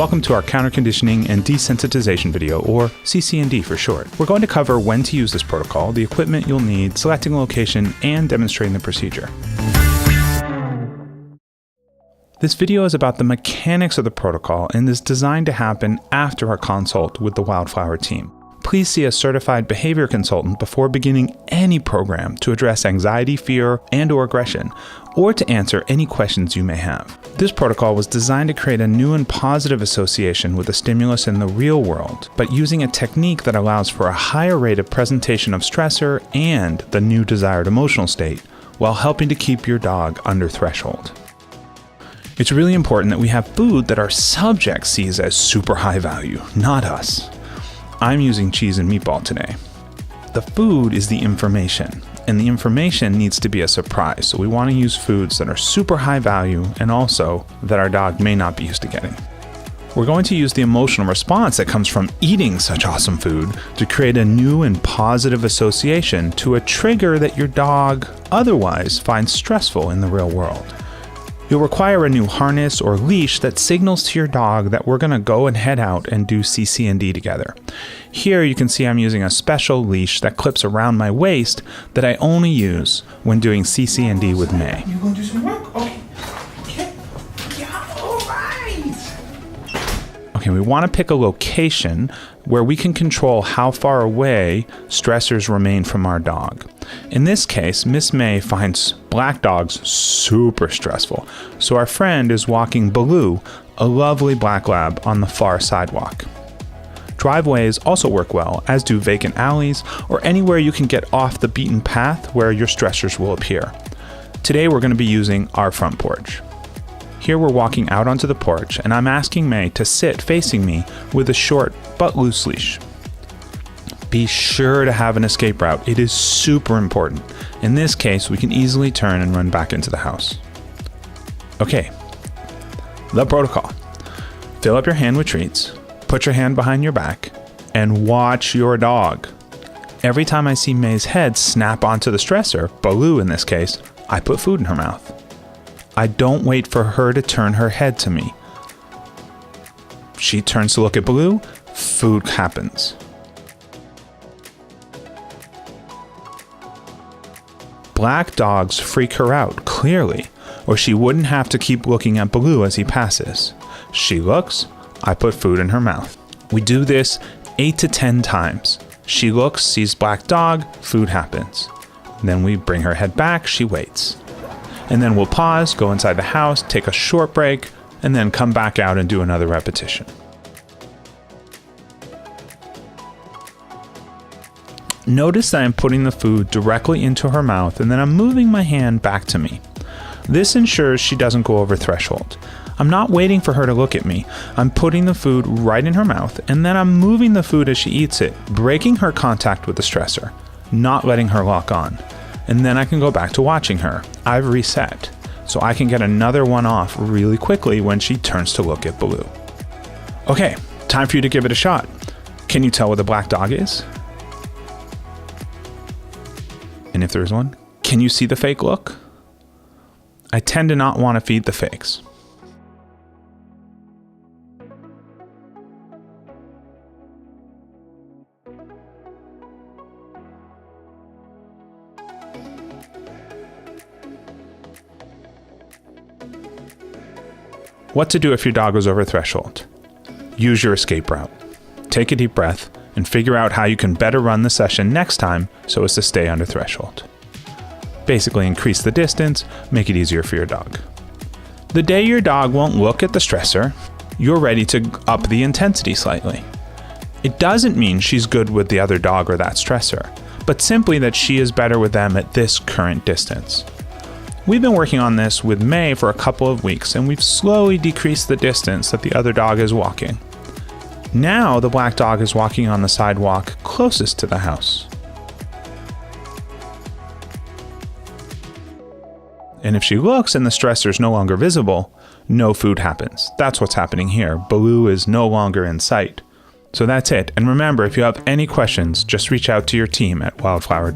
Welcome to our Counter Conditioning and Desensitization video, or CC&D for short. We're going to cover when to use this protocol, the equipment you'll need, selecting a location, and demonstrating the procedure. This video is about the mechanics of the protocol and is designed to happen after our consult with the Wildflower team. Please see a certified behavior consultant before beginning any program to address anxiety, fear, and/or aggression, or to answer any questions you may have. This protocol was designed to create a new and positive association with the stimulus in the real world, but using a technique that allows for a higher rate of presentation of stressor and the new desired emotional state, while helping to keep your dog under threshold. It's really important that we have food that our subject sees as super high value, not us. I'm using cheese and meatball today. The food is the information, and the information needs to be a surprise, so we want to use foods that are super high value and also that our dog may not be used to getting. We're going to use the emotional response that comes from eating such awesome food to create a new and positive association to a trigger that your dog otherwise finds stressful in the real world. You'll require a new harness or leash that signals to your dog that we're going to go and head out and do CC&D together. Here you can see I'm using a special leash that clips around my waist that I only use when doing CC&D with May. You going to do some work? Okay. Yeah, all right. Okay, we want to pick a location where we can control how far away stressors remain from our dog. In this case, Miss May finds black dogs super stressful, so our friend is walking Baloo, a lovely black lab, on the far sidewalk. Driveways also work well, as do vacant alleys or anywhere you can get off the beaten path where your stressors will appear. Today we're going to be using our front porch. Here we're walking out onto the porch, and I'm asking May to sit facing me with a short but loose leash. Be sure to have an escape route. It is super important. In this case, we can easily turn and run back into the house. Okay, the protocol. Fill up your hand with treats, put your hand behind your back, and watch your dog. Every time I see May's head snap onto the stressor, Baloo in this case, I put food in her mouth. I don't wait for her to turn her head to me. She turns to look at Baloo, food happens. Black dogs freak her out, clearly, or she wouldn't have to keep looking at Baloo as he passes. She looks, I put food in her mouth. We do this 8 to 10 times. She looks, sees black dog, food happens. Then we bring her head back, she waits. And then we'll pause, go inside the house, take a short break, and then come back out and do another repetition. Notice that I'm putting the food directly into her mouth, and then I'm moving my hand back to me. This ensures she doesn't go over threshold. I'm not waiting for her to look at me. I'm putting the food right in her mouth, and then I'm moving the food as she eats it, breaking her contact with the stressor, not letting her lock on. And then I can go back to watching her. I've reset, so I can get another one off really quickly when she turns to look at Baloo. Okay, time for you to give it a shot. Can you tell what the black dog is? And if there's one, can you see the fake look? I tend to not want to feed the fakes. What to do if your dog goes over threshold? Use your escape route. Take a deep breath and figure out how you can better run the session next time so as to stay under threshold. Basically increase the distance, make it easier for your dog. The day your dog won't look at the stressor, you're ready to up the intensity slightly. It doesn't mean she's good with the other dog or that stressor, but simply that she is better with them at this current distance. We've been working on this with May for a couple of weeks, and we've slowly decreased the distance that the other dog is walking. Now the black dog is walking on the sidewalk closest to the house. And if she looks and the stressor is no longer visible, no food happens. That's what's happening here. Baloo is no longer in sight. So that's it. And remember, if you have any questions, just reach out to your team at Wildflower.